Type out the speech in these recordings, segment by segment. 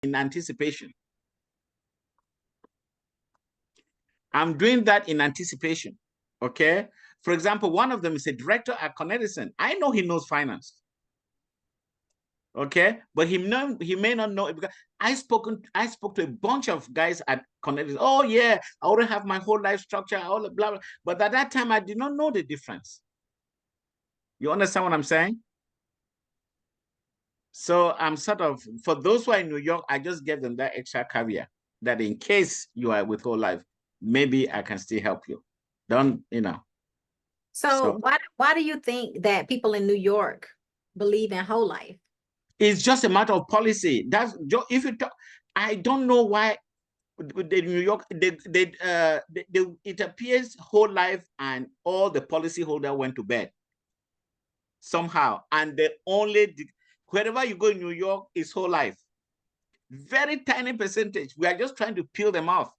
in anticipation. I'm doing that in anticipation. Okay. For example, one of them is a director at Con Edison. I know he knows finance. Okay, but he may not know it because I spoke to a bunch of guys at Con Edison. Oh yeah, I already have my whole life structure, all blah blah. But at that time, I did not know the difference. You understand what I'm saying? So I'm sort of, for those who are in New York, I just gave them that extra caveat that in case you are with whole life, maybe I can still help you. Don't, you know. So why do you think that people in New York believe in whole life? It's just a matter of policy. That's if you talk, I don't know why the New York, it appears whole life and all the policyholder went to bed somehow, and the only wherever you go in New York is whole life. Very tiny percentage. We are just trying to peel them off.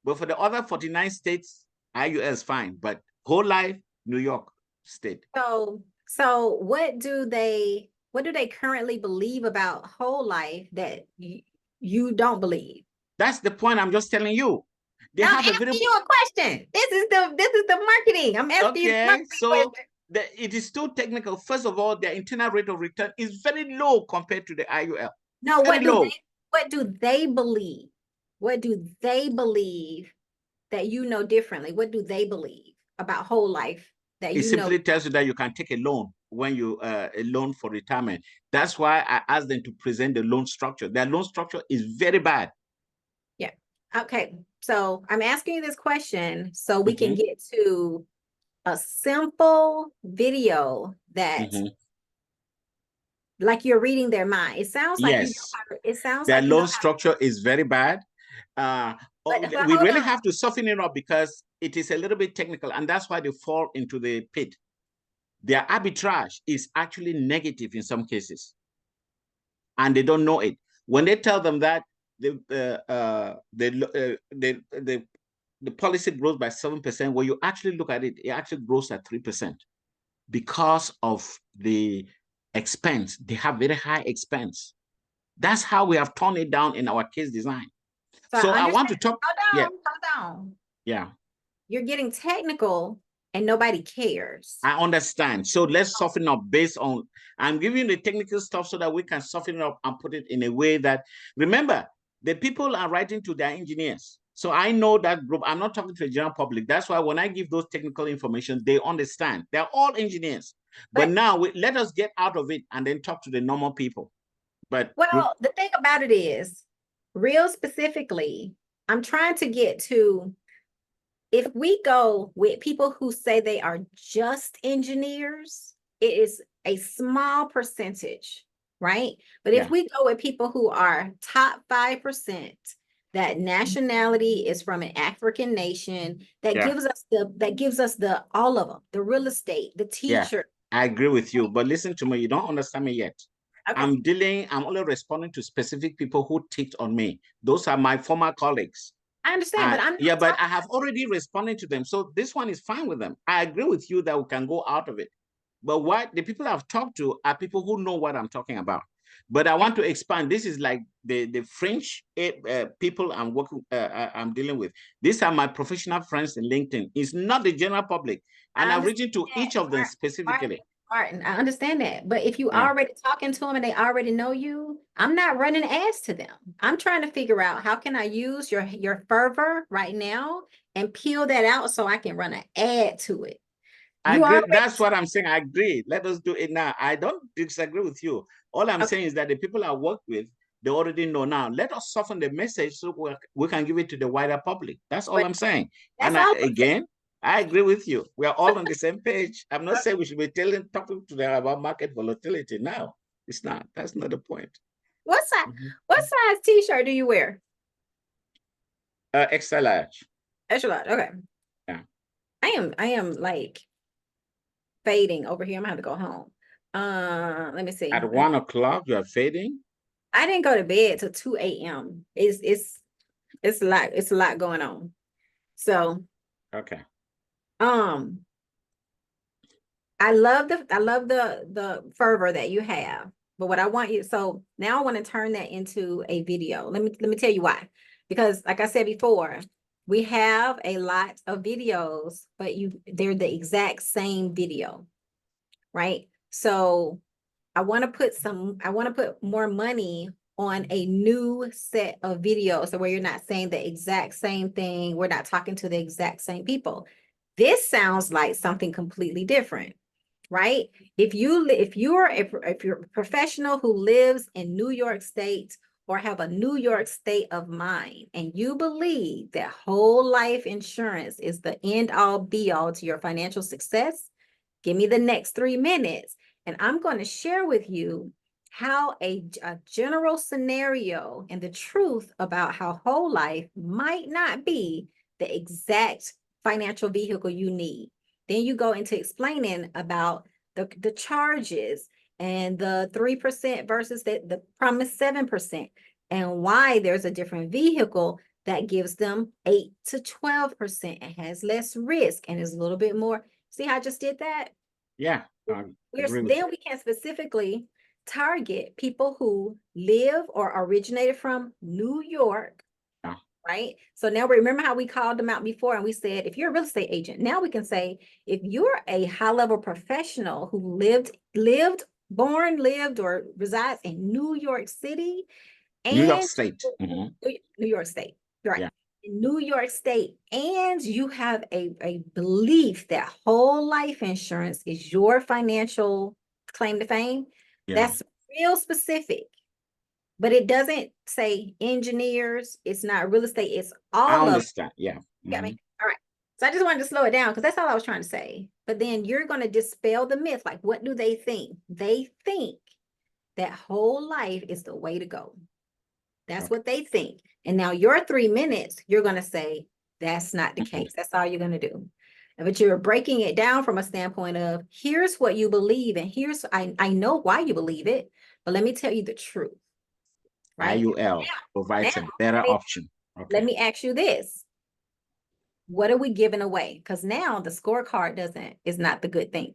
But for the other 49 states, IUS fine, but whole life, New York state. So what do they currently believe about whole life that you don't believe? That's the point I'm just telling you. They I'm asking you a question. This is the marketing. I'm asking you the marketing question. It is too technical. First of all, their internal rate of return is very low compared to the IUL. No, what do they believe? What do they believe that you know differently? What do they believe about whole life that it simply tells you that you can take a loan when you a loan for retirement. That's why I asked them to present the loan structure. Their loan structure is very bad. Yeah. Okay. So I'm asking you this question so we can get to a simple video that like you're reading their mind. It sounds like you know it sounds their like loan structure is very bad. We really have to soften it up because it is a little bit technical, and that's why they fall into the pit. Their arbitrage is actually negative in some cases, and they don't know it. When they tell them that the policy grows by 7%, when you actually look at it, it actually grows at 3% because of the expense. They have very high expense. That's how we have torn it down in our case design. So I want to talk. Hold on. Yeah. You're getting technical and nobody cares. I understand. So let's soften up based on, I'm giving you the technical stuff so that we can soften it up and put it in a way that, remember, the people are writing to their engineers. So I know that group. I'm not talking to the general public. That's why when I give those technical information, they understand. They're all engineers. But now let us get out of it and then talk to the normal people. But well, the thing about it is, real specifically, I'm trying to get to, if we go with people who say they are just engineers, it is a small percentage, right? But if we go with people who are top 5%, that nationality is from an African nation, that gives us the all of them, the real estate, the teacher. I agree with you, but listen to me, you don't understand me yet. I'm only responding to specific people who ticked on me. Those are my former colleagues. I understand, but but I have already responded to them. So this one is fine with them. I agree with you that we can go out of it. But what the people I've talked to are people who know what I'm talking about. But I want to expand. This is like the French people I'm dealing with. These are my professional friends in LinkedIn. It's not the general public. And I'm reaching to each of them specifically. Martin, I understand that. But if you already talking to them and they already know you, I'm not running ads to them. I'm trying to figure out how can I use your fervor right now and peel that out so I can run an ad to it. I agree. That's what I'm saying. I agree. Let us do it now. I don't disagree with you. All I'm saying is that the people I work with, they already know now. Let us soften the message so we can give it to the wider public. That's all I'm saying. And again, I agree with you. We are all on the same page. I'm not saying we should be talking to them about market volatility now. It's not. That's not the point. What size t-shirt do you wear? Extra large. Extra large. Okay. Yeah. I am like fading over here. I'm gonna have to go home. Let me see. At 1 o'clock, you are fading? I didn't go to bed till 2 a.m. It's a lot going on. So okay. I love the fervor that you have. But what I want you, so now I want to turn that into a video. Let me tell you why. Because like I said before, we have a lot of videos, but they're the exact same video, right? So I want to put more money on a new set of videos, so where you're not saying the exact same thing. We're not talking to the exact same people. This sounds like something completely different, right? If you're a professional who lives in New York State or have a New York state of mind, and you believe that whole life insurance is the end all be all to your financial success, give me the next 3 minutes, and I'm going to share with you how a general scenario and the truth about how whole life might not be the exact financial vehicle you need. Then you go into explaining about the charges and the 3% versus the promised 7%, and why there's a different vehicle that gives them 8 to 12% and has less risk and is a little bit more. See how I just did that? Yeah, I agree with you. Then we can specifically target people who live or originated from New York, Yeah. right? So now remember how we called them out before, and we said, if you're a real estate agent, now we can say, if you're a high-level professional who born, lived, or resides in New York City New York and State. New York State, right? Yeah. In New York State, and you have a belief that whole life insurance is your financial claim to fame, Yeah. that's real specific. But it doesn't say engineers, it's not real estate, it's I all of understand. Yeah. you got me? All right. So I just wanted to slow it down because that's all I was trying to say. But then you're going to dispel the myth. Like, what do they think? They think that whole life is the way to go. That's Okay. what they think. And now your 3 minutes, you're going to say, that's not the case. That's all you're going to do. But you're breaking it down from a standpoint of, here's what you believe, and I know why you believe it, but let me tell you the truth, right? IUL provides Now, a better option. let Okay. me ask you this. What are we giving away? Because now the scorecard is not the good thing.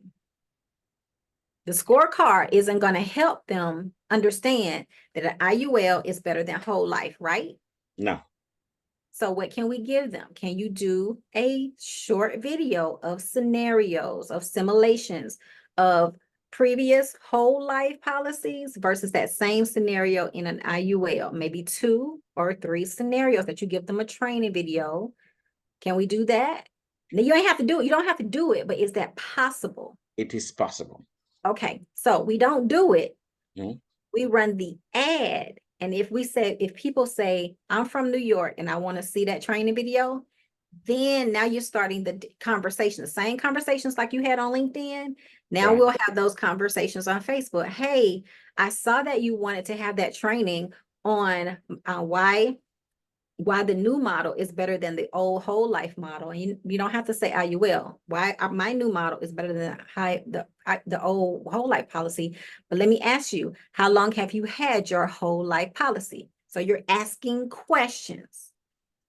The scorecard isn't going to help them understand that an IUL is better than whole life, right? No. So what can we give them? Can you do a short video of scenarios, of simulations of previous whole life policies versus that same scenario in an IUL? Maybe 2 or 3 scenarios that you give them a training video. Can we do that? Now, you ain't have to do it. You don't have to do it, but is that possible? It is possible. Okay, so we don't do it. Mhm. We run the ad. And if people say, I'm from New York and I want to see that training video, then now you're starting the conversation, the same conversations like you had on LinkedIn. Now Right. we'll have those conversations on Facebook. Hey, I saw that you wanted to have that training on why the new model is better than the old whole life model. And you don't have to say IUL. Why my new model is better than the old whole life policy. But let me ask you, how long have you had your whole life policy? So you're asking questions,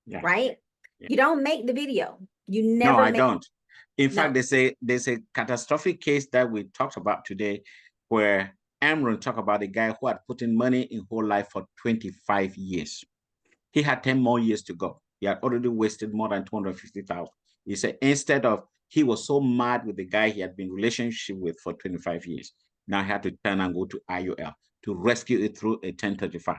Yeah. right? Yeah. You don't make the video. You No, never I make. don't. In fact, No. there's a catastrophic case that we talked about today where Amron talked about a guy who had put in money in whole life for 25 years. He had 10 more years to go. He had already wasted more than 250,000. He said instead of, he was so mad with the guy he had been in relationship with for 25 years. Now he had to turn and go to IUL to rescue it through a 1035.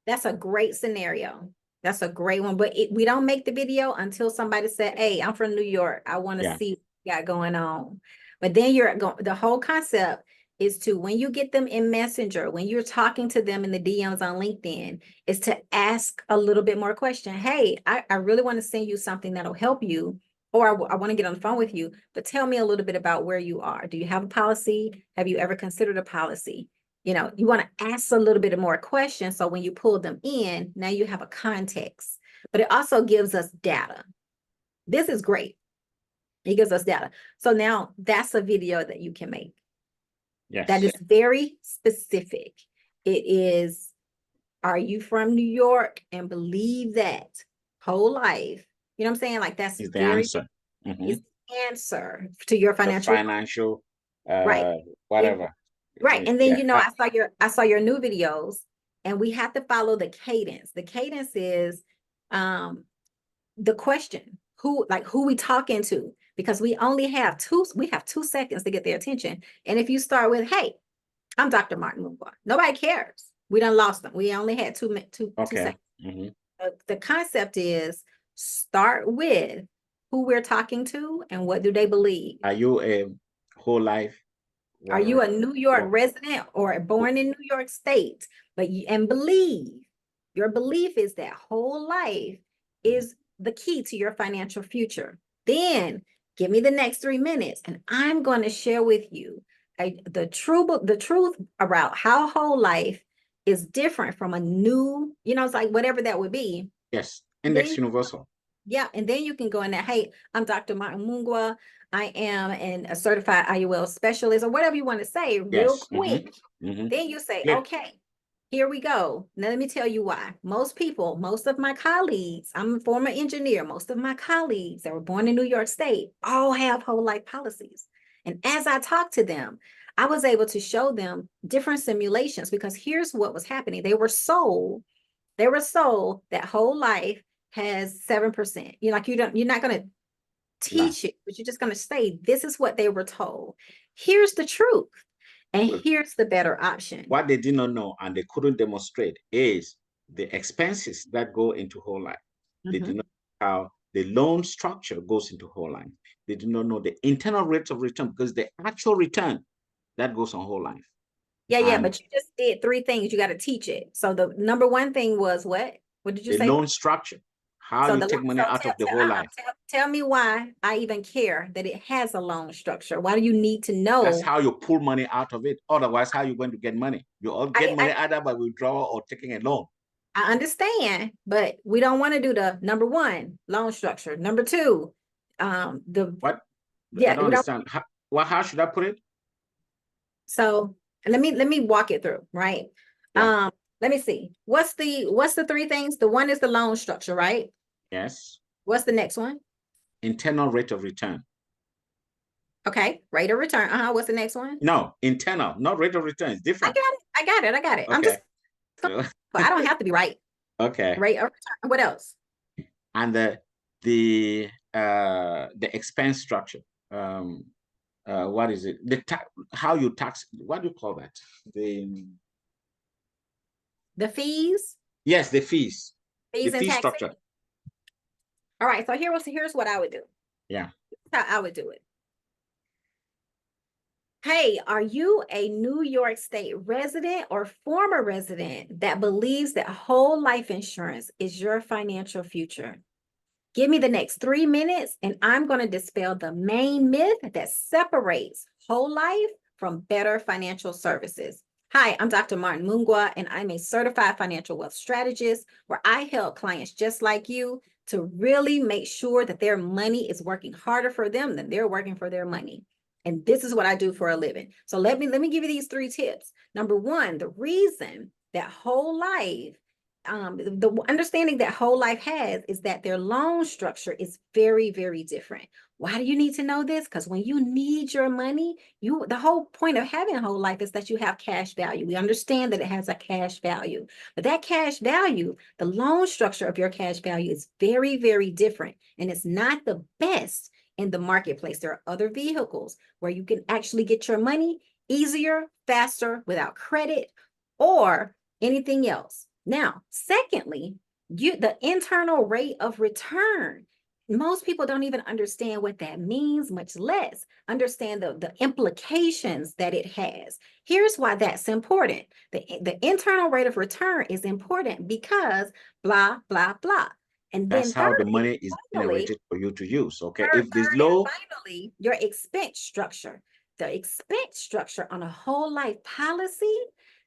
That's a great scenario. That's a great one. But we don't make the video until somebody said, hey, I'm from New York. I want to Yeah. see what you got going on. But then the whole concept is to, when you get them in Messenger, when you're talking to them in the DMs on LinkedIn, is to ask a little bit more question. Hey, I really want to send you something that'll help you, or I want to get on the phone with you, but tell me a little bit about where you are. Do you have a policy? Have you ever considered a policy? You want to ask a little bit more questions. So when you pull them in, now you have a context, but it also gives us data. This is great. It gives us data. So now that's a video that you can make. Yes. That is very specific. It is, are you from New York and believe that whole life? You know what I'm saying? Like that's Is the very, answer. is the answer to your The financial, financial, right? whatever. Right. And then, Yeah. you know, I saw your new videos, and we have to follow the cadence. The cadence is the question, who we talking to, because we have 2 seconds to get their attention. And if you start with, hey, I'm Dr. Martin Mungwa, nobody cares. We done lost them. We only had two Okay. seconds. Mm-hmm. The concept is start with who we're talking to and what do they believe. Are you a whole life? Are you a New York Well, resident or born in New York State? And believe, your belief is that whole life is the key to your financial future. Then give me the next 3 minutes, and I'm going to share with you the truth about how whole life is different from a new, it's like whatever that would be. yes, Then index universal. yeah, and then you can go in there, hey, I'm Dr. Martin Mungwa. I am a certified IUL specialist, or whatever you want to say, real Yes. quick. Mm-hmm. Then you say, Clear. okay, here we go. Now let me tell you why. Most of my colleagues, I'm a former engineer, most of my colleagues that were born in New York State all have whole life policies. And as I talked to them, I was able to show them different simulations, because here's what was happening. They were sold that whole life has 7%. You're not going to No. teach it, but you're just going to say, this is what they were told. Here's the truth. And Well, here's the better option. what they did not know and they couldn't demonstrate is the expenses that go into whole life. They did not know how the loan structure goes into whole life. They did not know the internal rates of return, because the actual return that goes on whole life. Yeah, And but you just did 3 things. You got to teach it. So the number one thing was what? What did you the say? loan structure, how So you the take money out of the whole life. tell me why I even care that it has a loan structure. Why do you need to That's know? how you pull money out of it. Otherwise, how are you going to get money? You all get money either by withdrawal or taking a loan. I understand, but we don't want to do the number one, loan structure. Number two, What? I yeah, don't we don't. understand. How should I put it? So let me walk it through, right? Yeah. Let me see. What's the 3 things? The one is the loan structure, right? Yes. What's the next one? Internal rate of return. Okay, rate of return. What's the next one? No, internal, not rate of return. It's I different. got it. I got it. I got it. I'm Okay. just, but I don't have to be right. Okay. Rate of return. What else? And the expense structure. What is it? How you tax? What do you call that? The fees, Yes, the fees. The fees and fee taxes. structure. All right. So here's what I would do. Yeah. How I would do it. Hey, are you a New York State resident or former resident that believes that whole life insurance is your financial future? Give me the next 3 minutes, and I'm going to dispel the main myth that separates whole life from better financial services. Hi, I'm Dr. Martin Mungwa, and I'm a certified financial wealth strategist where I help clients just like you to really make sure that their money is working harder for them than they're working for their money. And this is what I do for a living. So let me give you these 3 tips. Number one, the reason that whole life the understanding that whole life has is that their loan structure is very, very different. Why do you need to know this? Because when you need your money, the whole point of having a whole life is that you have cash value. We understand that it has a cash value, but that cash value, the loan structure of your cash value is very, very different, and it's not the best in the marketplace. There are other vehicles where you can actually get your money easier, faster, without credit or anything else. Now, secondly, the internal rate of return. Most people don't even understand what that means, much less understand the implications that it has. Here's why that's important. The internal rate of return is important because blah, blah, blah. And That's then how the thirdly, money is finally, generated for you to use. Okay. If there's and low, finally, your expense structure. The expense structure on a whole life policy,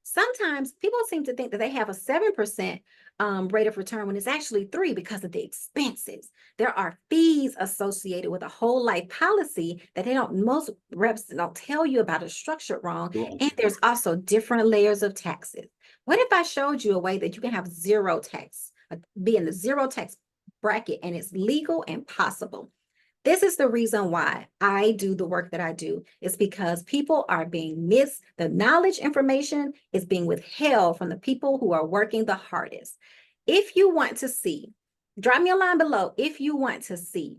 sometimes people seem to think that they have a 7% rate of return when it's actually 3 because of the expenses. There are fees associated with a whole life policy that most reps don't tell you about, is structured wrong. And there's also different layers of taxes. What if I showed you a way that you can have zero tax, be in the zero tax bracket, and it's legal and possible? This is the reason why I do the work that I do. It's because people are being the knowledge information is being withheld from the people who are working the hardest. If you want to see, drop me a line below if you want to see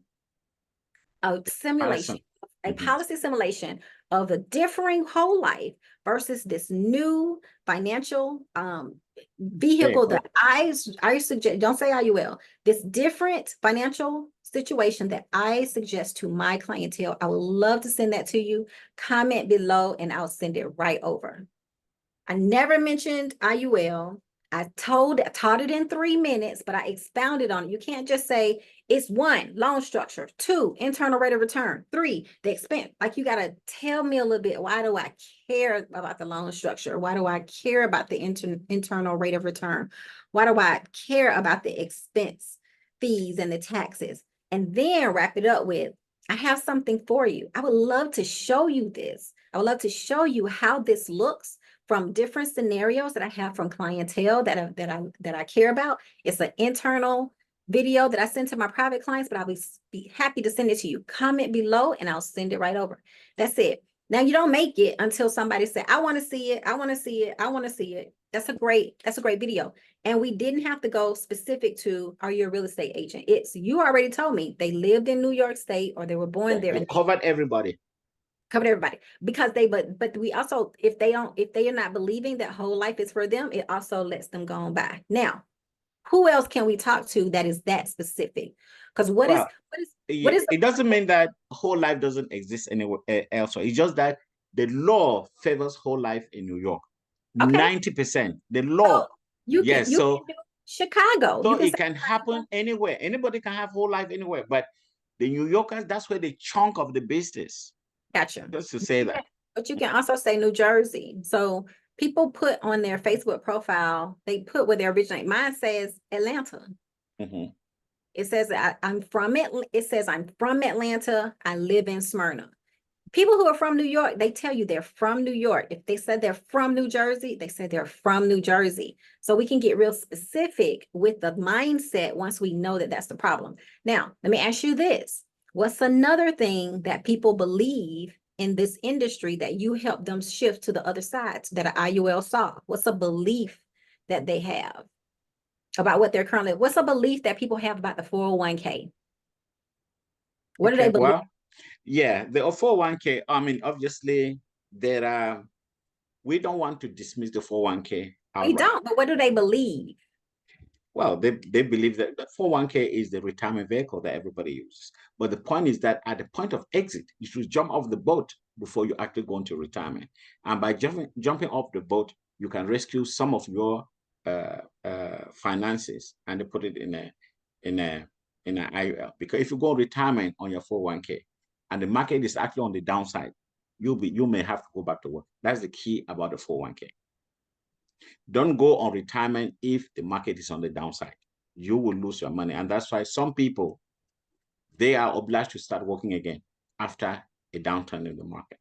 a simulation, a policy simulation of a differing whole life versus this new financial vehicle that I suggest, don't say IUL, this different financial situation that I suggest to my clientele. I would love to send that to you. Comment below and I'll send it right over. I never mentioned IUL. I taught it in 3 minutes, but I expounded on it. You can't just say it's 1, loan structure, 2, internal rate of return, 3, the expense. Like, you got to tell me a little bit. Why do I care about the loan structure? Why do I care about the internal rate of return? Why do I care about the expense, fees, and the taxes? And then wrap it up with, I have something for you. I would love to show you this. I would love to show you how this looks from different scenarios that I have from clientele that I care about. It's an internal video that I send to my private clients, but I'll be happy to send it to you. Comment below and I'll send it right over. That's it. Now, you don't make it until somebody said, I want to see it. I want to see it. I want to see it. That's a great video. And we didn't have to go specific to, are you a real estate agent? It's, you already told me they lived in New York State or they were born there. It covered everybody. Covered everybody, because but we also, if they are not believing that whole life is for them, it also lets them go on by. Now, who else can we talk to that is that specific? Because what is it doesn't mean that whole life doesn't exist anywhere else. It's just that the law favors whole life in New York. Okay. 90%. The law. You can do Chicago. So it can happen anywhere. Anybody can have whole life anywhere. But the New Yorkers, that's where the chunk of the business. Gotcha. Just to say that. But you can also say New Jersey. So people put on their Facebook profile, they put where they originate. Mine says Atlanta. Mm-hmm. It says I'm from Atlanta. I live in Smyrna. People who are from New York, they tell you they're from New York. If they said they're from New Jersey, they said they're from New Jersey. So we can get real specific with the mindset once we know that that's the problem. Now, let me ask you this. What's another thing that people believe in this industry that you help them shift to the other side that an IUL saw? What's a belief that they have about what they're currently, what's a belief that people have about the 401k? What do they believe? Well, yeah, the 401k, I mean, obviously, we don't want to dismiss the 401k. We don't, but what do they believe? Well, they believe that the 401k is the retirement vehicle that everybody uses. But the point is that at the point of exit, you should jump off the boat before you actually go into retirement. And by jumping off the boat, you can rescue some of your finances and they put it in an IUL. Because if you go retirement on your 401k and the market is actually on the downside, you may have to go back to work. That's the key about the 401k. Don't go on retirement if the market is on the downside. You will lose your money. And that's why some people, they are obliged to start working again after a downturn in the market.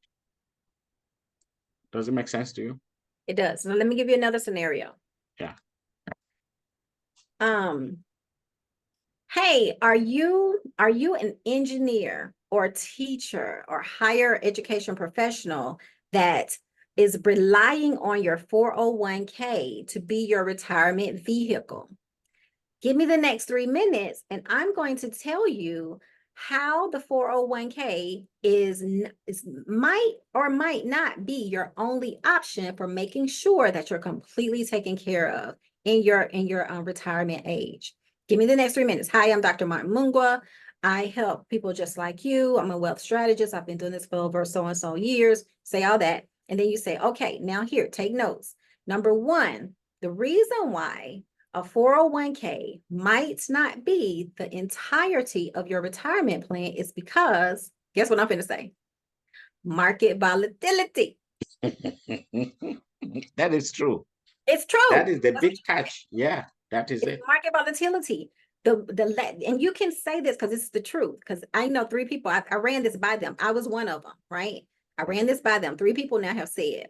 Does it make sense to you? It does. So let me give you another scenario. Yeah. Hey, are you an engineer or teacher or higher education professional that is relying on your 401k to be your retirement vehicle? Give me the next 3 minutes and I'm going to tell you how the 401k might or might not be your only option for making sure that you're completely taken care of in your retirement age. Give me the next 3 minutes. Hi, I'm Dr. Martin Mungwa. I help people just like you. I'm a wealth strategist. I've been doing this for over so-and-so years. Say all that. And then you say, okay, now here, take notes. Number one, the reason why a 401k might not be the entirety of your retirement plan is because, guess what I'm going to say? Market volatility. That is true. It's true. That is the big catch. Yeah, that is it. Market volatility. And you can say this because it's the truth. Because I know 3 people, I ran this by them. I was one of them, right? I ran this by them. 3 people now have said,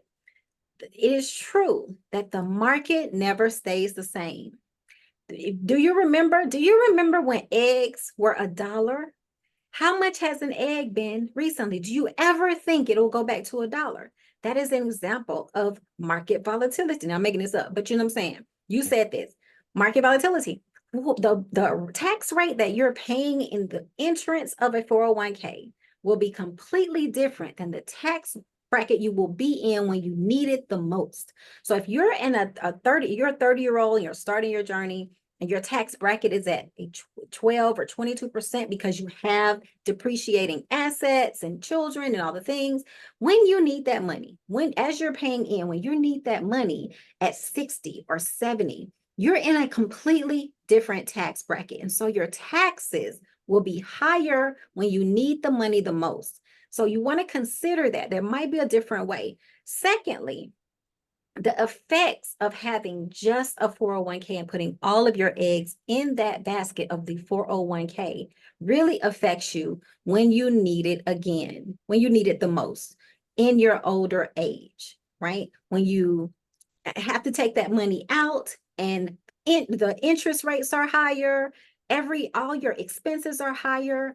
it is true that the market never stays the same. Do you remember when eggs were $1? How much has an egg been recently? Do you ever think it'll go back to $1? That is an example of market volatility. Now I'm making this up, but you know what I'm saying? You said this, market volatility. The tax rate that you're paying in the entrance of a 401k will be completely different than the tax bracket you will be in when you need it the most. So if you're in you're a 30-year-old and you're starting your journey, and your tax bracket is at a 12 or 22% because you have depreciating assets and children and all the things, when you need that money, as you're paying in, when you need that money at 60 or 70, you're in a completely different tax bracket. And so your taxes will be higher when you need the money the most. So you want to consider that. There might be a different way. Secondly, the effects of having just a 401k and putting all of your eggs in that basket of the 401k really affects you when you need it again, when you need it the most in your older age, right? When you have to take that money out and the interest rates are higher, all your expenses are higher.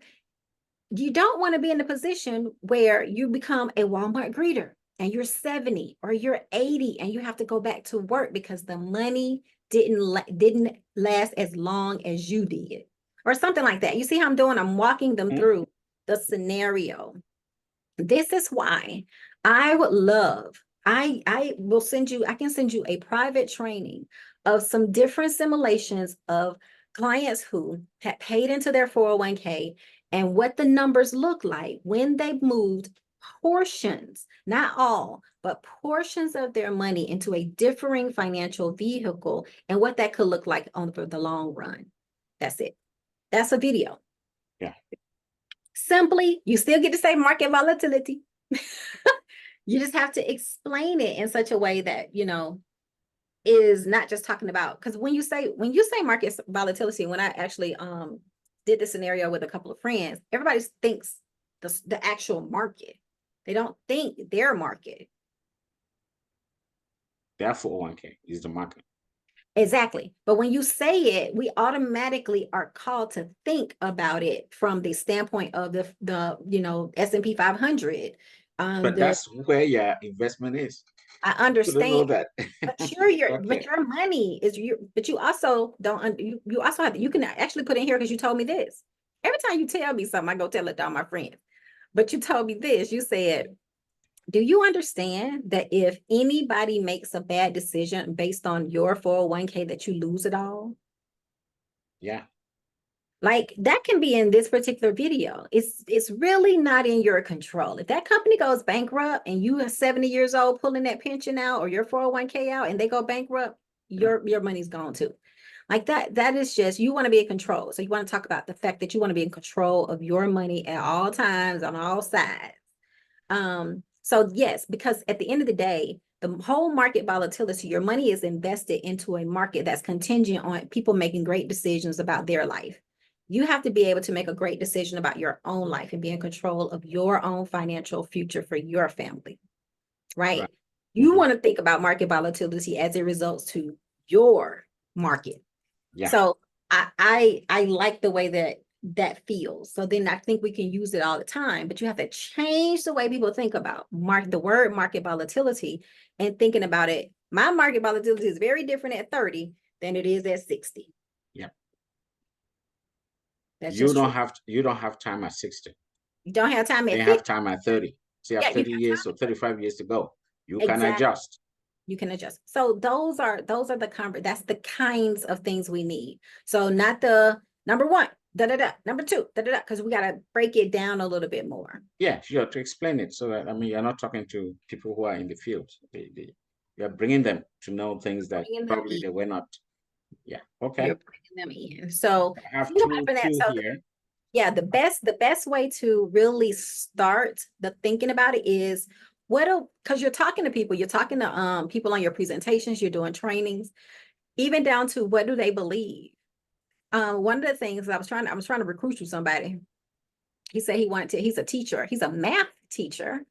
You don't want to be in a position where you become a Walmart greeter and you're 70 or you're 80 and you have to go back to work because the money didn't last as long as you did or something like that. You see how I'm doing? I'm walking them through the scenario. This is why I would love, I can send you a private training of some different simulations of clients who had paid into their 401k and what the numbers look like when they moved portions, not all, but portions of their money into a differing financial vehicle and what that could look like for the long run. That's it. That's a video. Yeah. Simply, you still get to say market volatility. You just have to explain it in such a way that, is not just talking about, because when you say market volatility, when I actually did the scenario with a couple of friends, everybody thinks the actual market. They don't think their market. Their 401k is the market. Exactly. But when you say it, we automatically are called to think about it from the standpoint of the S&P 500. But that's where your investment is. I understand. Know that. But your money is but you also don't, you also have, you can actually put in here because you told me this. Every time you tell me something, I go tell it to all my friends. But you told me this, you said, do you understand that if anybody makes a bad decision based on your 401k that you lose it all? Yeah. Like that can be in this particular video. It's really not in your control. If that company goes bankrupt and you are 70 years old pulling that pension out or your 401k out and they go bankrupt, your money's gone too. Like that is just, you want to be in control. So you want to talk about the fact that you want to be in control of your money at all times on all sides. So yes, because at the end of the day, the whole market volatility, your money is invested into a market that's contingent on people making great decisions about their life. You have to be able to make a great decision about your own life and be in control of your own financial future for your family, right? You want to think about market volatility as it results to your market. Yeah. So I like the way that feels. So then I think we can use it all the time, but you have to change the way people think about the word market volatility and thinking about it. My market volatility is very different at 30 than it is at 60. Yeah. That's you don't have time at 60. You don't have time at 50. You have time at 30. So you have 30 years or 35 years to go. You can adjust. You can adjust. So those are that's the kinds of things we need. So not the number one, number two, because we got to break it down a little bit more. Yeah, sure, to explain it. So that, you're not talking to people who are in the field. You're bringing them to know things that probably they were not. Yeah. Okay. You're bringing them in. So I have two here. Yeah, the best way to really start the thinking about it is because you're talking to people, you're talking to people on your presentations, you're doing trainings, even down to what do they believe. One of the things I was trying to recruit you somebody. He said he's a teacher, he's a math teacher,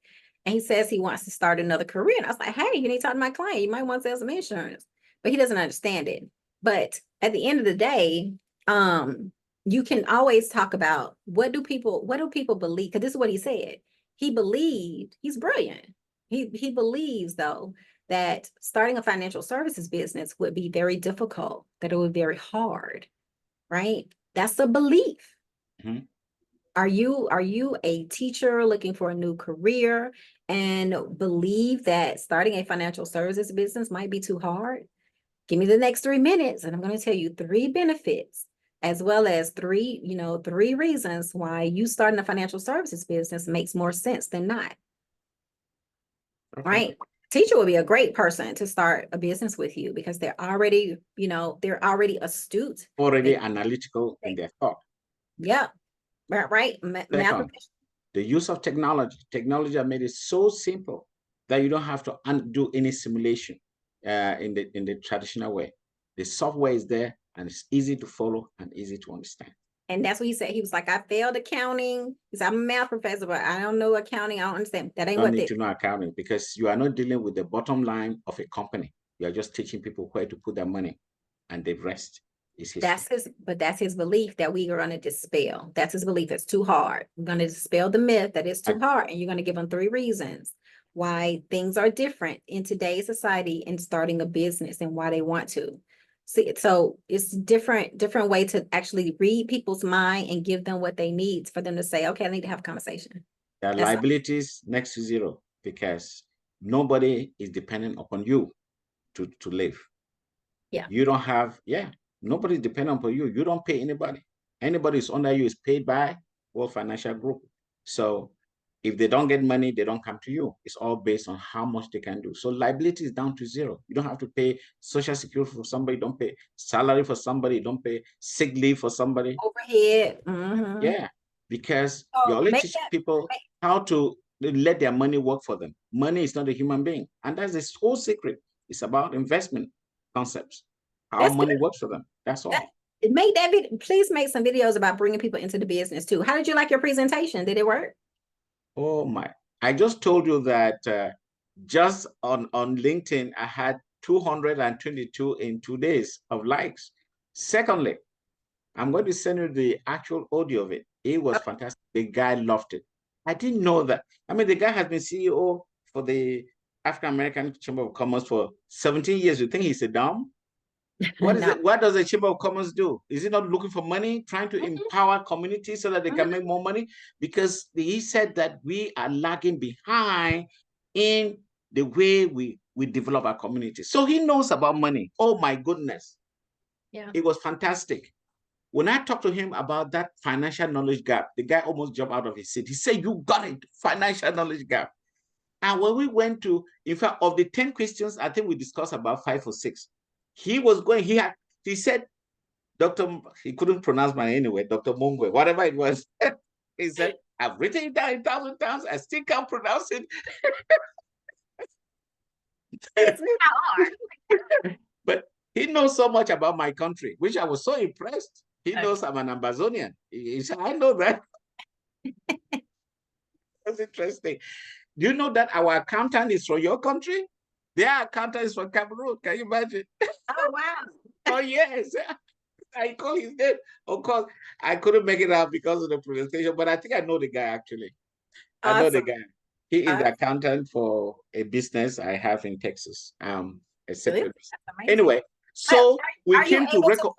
and he says he wants to start another career. And I was like, hey, you need to talk to my client, you might want to sell some insurance, but he doesn't understand it. But at the end of the day, you can always talk about what do people believe? Because this is what he said. He believed, he's brilliant. He believes though that starting a financial services business would be very difficult, that it would be very hard, right? That's a belief. Mhm. Are you a teacher looking for a new career and believe that starting a financial services business might be too hard? Give me the next 3 minutes and I'm going to tell you 3 benefits as well as three reasons why you starting a financial services business makes more sense than not. Okay. Right? Teacher would be a great person to start a business with you because they're already, they're already astute. Already analytical in their thought. Yeah. Right. Math. The use of technology. Technology has made it so simple that you don't have to do any simulation in the traditional way. The software is there and it's easy to follow and easy to understand. And that's what he said. He was like, I failed accounting. He said, I'm a math professor, but I don't know accounting. I don't understand. That ain't what they need to know accounting because you are not dealing with the bottom line of a company. You are just teaching people where to put their money, and the rest is history. That's his belief that we are going to dispel. That's his belief. It's too hard. We're going to dispel the myth that it's too hard. And you're going to give them 3 reasons why things are different in today's society in starting a business and why they want to. See, so it's different way to actually read people's mind and give them what they need for them to say, okay, I need to have a conversation. There are liabilities next to zero because nobody is dependent upon you to live. Yeah. You don't have, nobody's dependent upon you. You don't pay anybody. Anybody is under you is paid by World Financial Group. So if they don't get money, they don't come to you. It's all based on how much they can do. So liability is down to zero. You don't have to pay social security for somebody. Don't pay salary for somebody. Don't pay sick leave for somebody. Overhead. Mm-hmm. Yeah, because you only teach people how to let their money work for them. Money is not a human being. And that's the whole secret. It's about investment concepts, how money works for them. That's all. Make that video. Please make some videos about bringing people into the business too. How did you like your presentation? Did it work? Oh my! I just told you that just on LinkedIn, I had 222 in 2 days of likes. Secondly, I'm going to send you the actual audio of it. It was fantastic. The guy loved it. I didn't know that. I mean, the guy has been CEO for the African American Chamber of Commerce for 17 years. You think he's a dumb? What is it? What does the Chamber of Commerce do? Is it not looking for money, trying to empower communities so that they can make more money? Because he said that we are lagging behind in the way we develop our community. So he knows about money. Oh my goodness. Yeah. It was fantastic. When I talked to him about that financial knowledge gap, the guy almost jumped out of his seat. He said, you got it, financial knowledge gap. And when we went to, in fact, of the 10 questions, I think we discussed about 5 or 6. He was going, he said, he couldn't pronounce my name anyway, Dr. Mungwe, whatever it was. He said, I've written it down 1,000 times. I still can't pronounce it. It's not hard. But he knows so much about my country, which I was so impressed. He knows I'm an Amazonian. He said, I know that. That's interesting. Do you know that our accountant is from your country? Their accountant is from Cameroon. Can you imagine? Oh, wow. Oh, yes. I call his name. Of course, I couldn't make it out because of the pronunciation, but I think I know the guy, actually. I know the guy. He is the accountant for a business I have in Texas. A separate business. Anyway, so we came to record.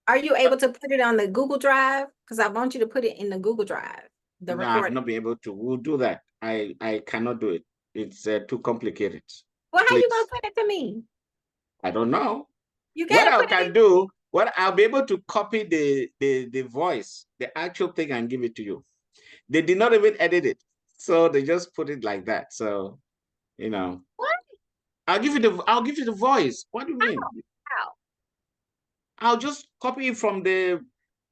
Are you able to put it on the Google Drive? Because I want you to put it in the Google Drive. No, I've not been able to. We'll do that. I cannot do it. It's too complicated. Well, how you gonna send it to me? I don't know. You what I can do, I'll be able to copy the voice, the actual thing, and give it to you. They did not even edit it, so they just put it like that. So, what? I'll give you the voice. What do you mean? How? I'll just copy it from the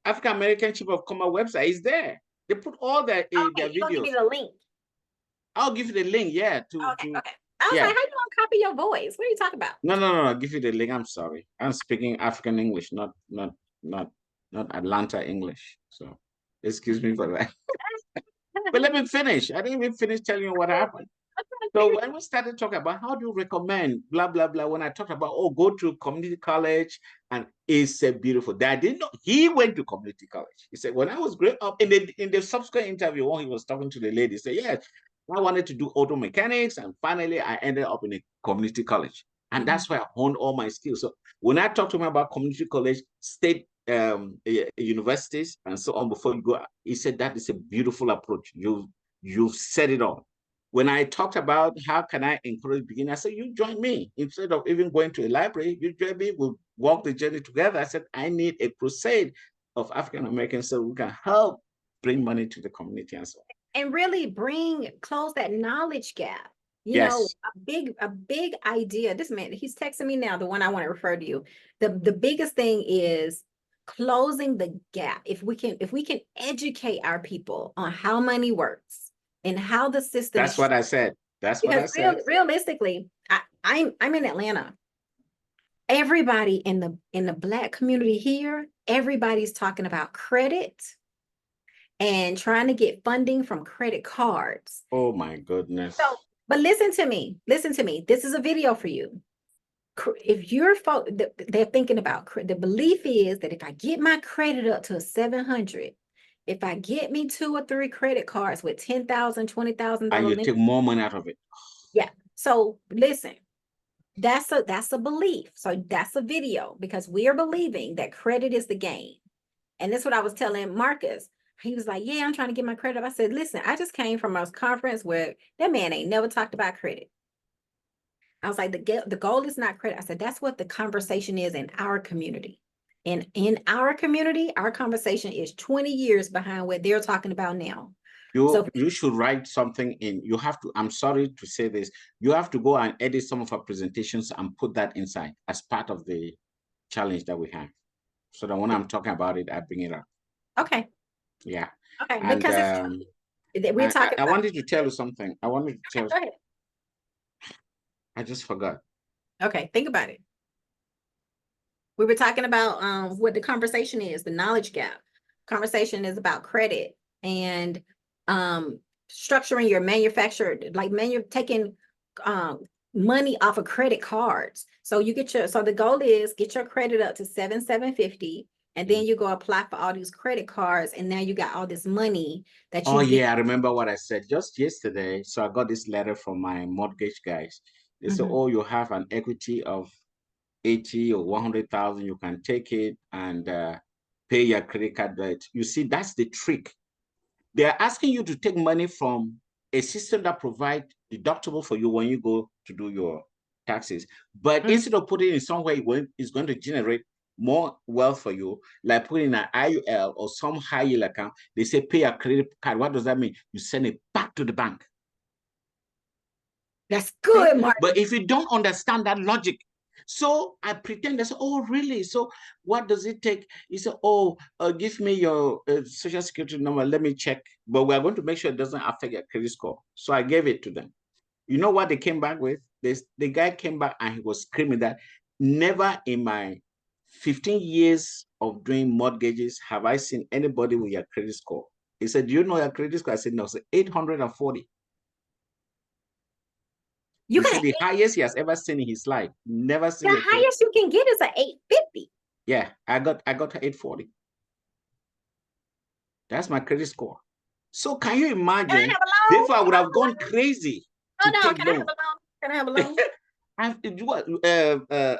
African American Chamber of Commerce website. It's there. They put all their videos. Give me the link. I'll give you the link. Yeah. Okay. I was like, how you gonna copy your voice? What are you talking about? No. I'll give you the link. I'm sorry. I'm speaking African English, not Atlanta English. So excuse me for that. But let me finish. I didn't even finish telling you what happened. So when we started talking about how do you recommend blah blah blah, when I talked about go to community college, and he said beautiful. That I didn't know he went to community college. He said when I was growing up in the subsequent interview when he was talking to the lady, he said yes, I wanted to do auto mechanics, and finally I ended up in a community college, and that's where I honed all my skills. So when I talked to him about community college, state universities, and so on before you go, he said that is a beautiful approach. You've said it all. When I talked about how can I encourage beginners, I said, you join me. Instead of even going to a library, you join me, we'll walk the journey together. I said, I need a crusade of African Americans so we can help bring money to the community and so on. And really close that knowledge gap. You know, Yes. a big idea. This man, he's texting me now, the one I want to refer to you. The biggest thing is closing the gap. If we can educate our people on how money works and how the system That's what I said. That's what I said. Realistically, I'm in Atlanta. Everybody in the Black community here, everybody's talking about credit and trying to get funding from credit cards. Oh my goodness. So, but listen to me. This is a video for you. If they're thinking about the belief is that if I get my credit up to a 700, if I get me 2 or 3 credit cards with $10,000, $20,000, and you take more money out of it. Yeah. So listen, that's a belief. So that's a video because we are believing that credit is the game. And that's what I was telling Marcus. He was like, yeah, I'm trying to get my credit up. I said, listen, I just came from a conference where that man ain't never talked about credit. I was like, the goal is not credit. I said, that's what the conversation is in our community. And in our community, our conversation is 20 years behind what they're talking about now. You should write something in. You have to, I'm sorry to say this, you have to go and edit some of our presentations and put that inside as part of the challenge that we have. So that when I'm talking about it, I bring it up. Okay. Yeah. Okay. And, because we're talking. I wanted to tell you something. I wanted to tell Go ahead. I just forgot. Okay, think about it. We were talking about what the conversation is, the knowledge gap. Conversation is about credit and structuring your manufacturer, like taking money off of credit cards. So you get so the goal is get your credit up to 750, and then you go apply for all these credit cards, and now you got all this money that you yeah, I remember what I said just yesterday. So I got this letter from my mortgage guys. They said, oh, you have an equity of 80 or 100,000, you can take it and pay your credit card debt. You see, that's the trick. They're asking you to take money from a system that provides deductible for you when you go to do your taxes. But instead of putting it in somewhere where it's going to generate more wealth for you, like putting in an IUL or some high yield account, they say pay a credit card. What does that mean? You send it back to the bank. That's good, Martin. But if you don't understand that logic, so I pretend I say, oh, really? So what does it take? He said, oh, give me your social security number. Let me check. But we're going to make sure it doesn't affect your credit score. So I gave it to them. You know what they came back with? The guy came back and he was screaming that never in my 15 years of doing mortgages have I seen anybody with your credit score. He said, do you know your credit score? I said, no. I said, 840. You said the highest he has ever seen in his life. Never seen the highest you can get is an 850. Yeah, I got 840. That's my credit score. So can you imagine? Therefore, I would have gone crazy. Oh no, can I have a loan? Can I have a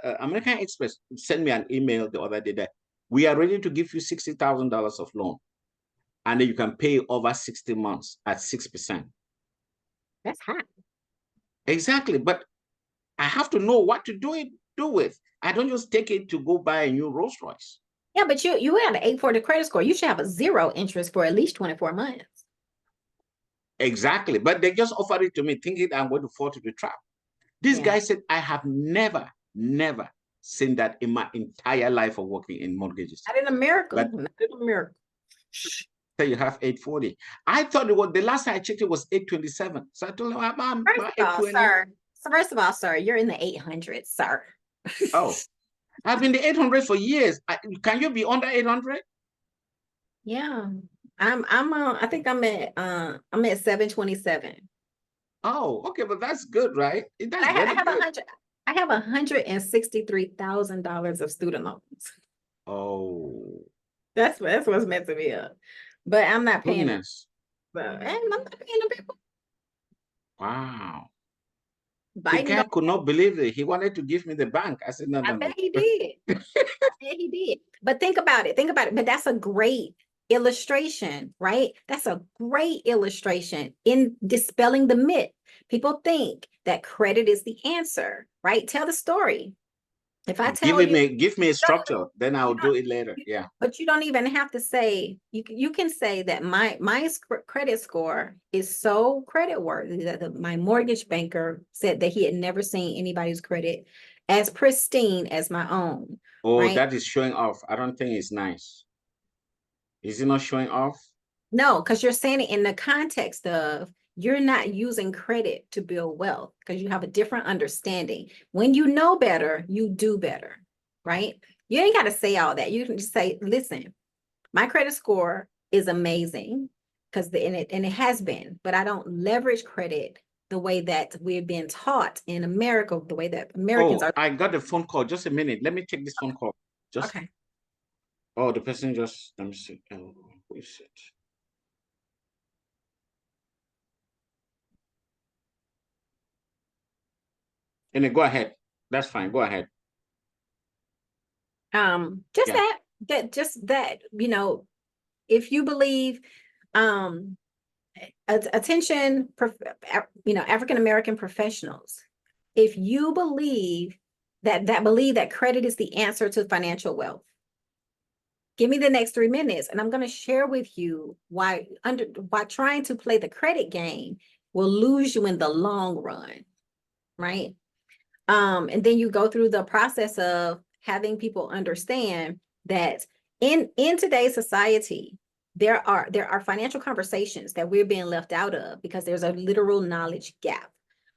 loan? American Express sent me an email the other day that we are ready to give you $60,000 of loan, and then you can pay over 60 months at 6%. That's high. Exactly, but I have to know what to do with. I don't just take it to go buy a new Rolls Royce. Yeah, but you have an 840 credit score. You should have a 0 interest for at least 24 months. Exactly, but they just offered it to me thinking I'm going to fall to the trap. This guy said, I have never seen that in my entire life of working in mortgages. Not in America. Not in America. So you have 840. I thought it was, the last time I checked, it was 827. So I told him, I'm First of all, sir, you're in the 800s, sir. Oh, I've been in the 800 for years. Can you be under 800? Yeah, I think I'm at 727. Oh, okay, but that's good, right? That's I very have good. I have $163,000 of student loans. Oh, That's what's messing me up. But I'm not paying them. goodness. But I'm not paying them people. Wow. The Biden guy don't. could not believe it. He wanted to give me the bank. I said, no, I no, bet no. he did. I bet he did. But think about it. Think about it. But that's a great illustration, right? That's a great illustration in dispelling the myth. People think that credit is the answer, right? Tell the story. If I tell you, Give me a don't structure, then I'll you do don't it later. Yeah. but you don't even have to say, you can say that my credit score is so credit worthy that my mortgage banker said that he had never seen anybody's credit as pristine as my own, Oh, right? that is showing off. I don't think it's nice. Is it not showing off? No, because you're saying it in the context of you're not using credit to build wealth because you have a different understanding. When you know better, you do better, right? You ain't got to say all that. You can just say, listen, my credit score is amazing because and it has been, but I don't leverage credit the way that we're being taught in America, the way that Americans Oh, are. I got a phone call. Just a minute. Let me take this phone call. Just, Okay. oh, the person just, let me see. Oh, who is it? And go ahead. That's fine. Go ahead. Just Yeah. just that, if you believe, um, attention, African American professionals, if you believe believe that credit is the answer to financial wealth, give me the next 3 minutes, and I'm going to share with you why trying to play the credit game will lose you in the long run, right? And then you go through the process of having people understand that in today's society, there are financial conversations that we're being left out of because there's a literal knowledge gap.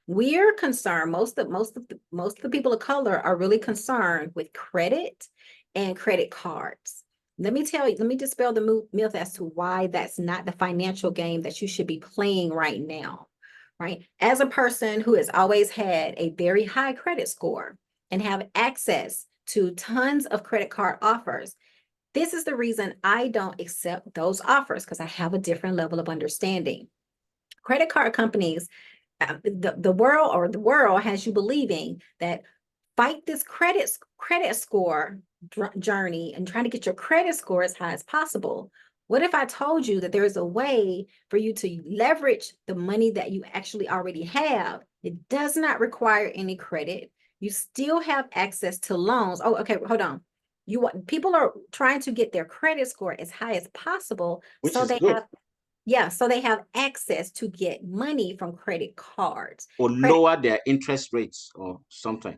We're concerned, most of the people of color are really concerned with credit and credit cards. Let me dispel the myth as to why that's not the financial game that you should be playing right now, right? As a person who has always had a very high credit score and have access to tons of credit card offers, this is the reason I don't accept those offers because I have a different level of understanding. Credit card companies, the world has you believing that fight this credit score journey and trying to get your credit score as high as possible. What if I told you that there's a way for you to leverage the money that you actually already have? It does not require any credit. You still have access to loans. Oh, okay, hold on. People are trying to get their credit score as high as possible Which so is they good. have, yeah, so they have access to get money from credit cards. Or Credit lower their interest rates or something.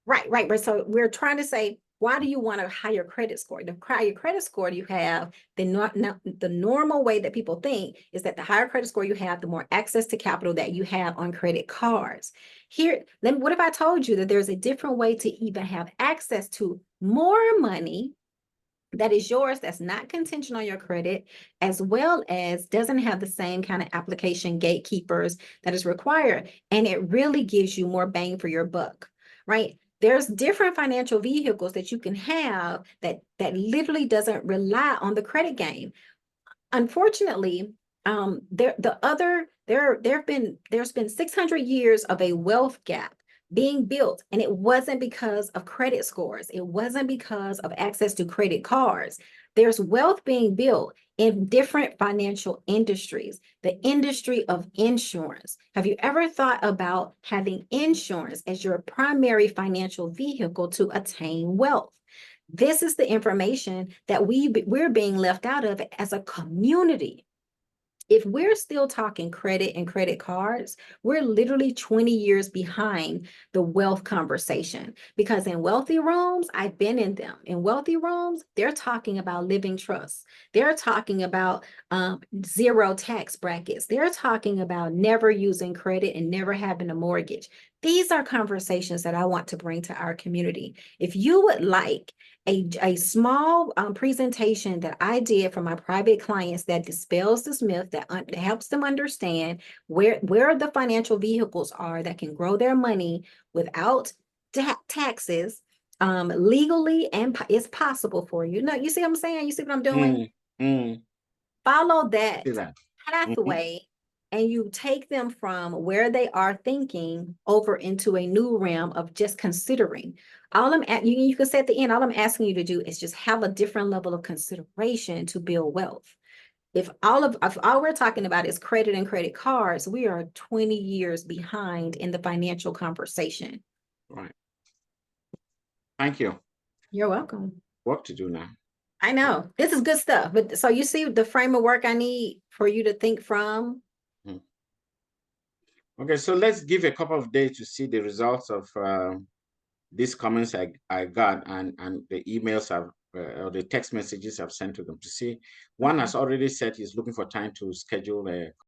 Right. So we're trying to say, why do you want a higher credit score? The higher credit score you have, the normal way that people think is that the higher credit score you have, the more access to capital that you have on credit cards. Then what if I told you that there's a different way to even have access to more money that is yours, that's not contingent on your credit, as well as doesn't have the same kind of application gatekeepers that is required. And it really gives you more bang for your buck, right? There's different financial vehicles that you can have that literally doesn't rely on the credit game. Unfortunately, there's been 600 years of a wealth gap being built, and it wasn't because of credit scores. It wasn't because of access to credit cards. There's wealth being built in different financial industries. The industry of insurance. Have you ever thought about having insurance as your primary financial vehicle to attain wealth? This is the information that we're being left out of as a community. If we're still talking credit and credit cards, we're literally 20 years behind the wealth conversation. Because in wealthy rooms, I've been in them. In wealthy rooms, they're talking about living trusts. They're talking about zero tax brackets. They're talking about never using credit and never having a mortgage. These are conversations that I want to bring to our community. If you would like a small presentation that I did for my private clients that dispels this myth, that helps them understand where the financial vehicles are that can grow their money without taxes, legally, and it's possible for you. No, you see what I'm saying? You see what I'm doing? Follow that pathway, and you take them from where they are thinking over into a new realm of just considering. All I'm at you can say at the end, all I'm asking you to do is just have a different level of consideration to build wealth. If all we're talking about is credit and credit cards, we are 20 years behind in the financial conversation. Right. Thank you. You're welcome. Work to do now. I know this is good stuff, but so you see the frame of work I need for you to think from. Okay, so let's give a couple of days to see the results of these comments I got and the emails or the text messages I've sent to them to see. One has already said he's looking for time to schedule a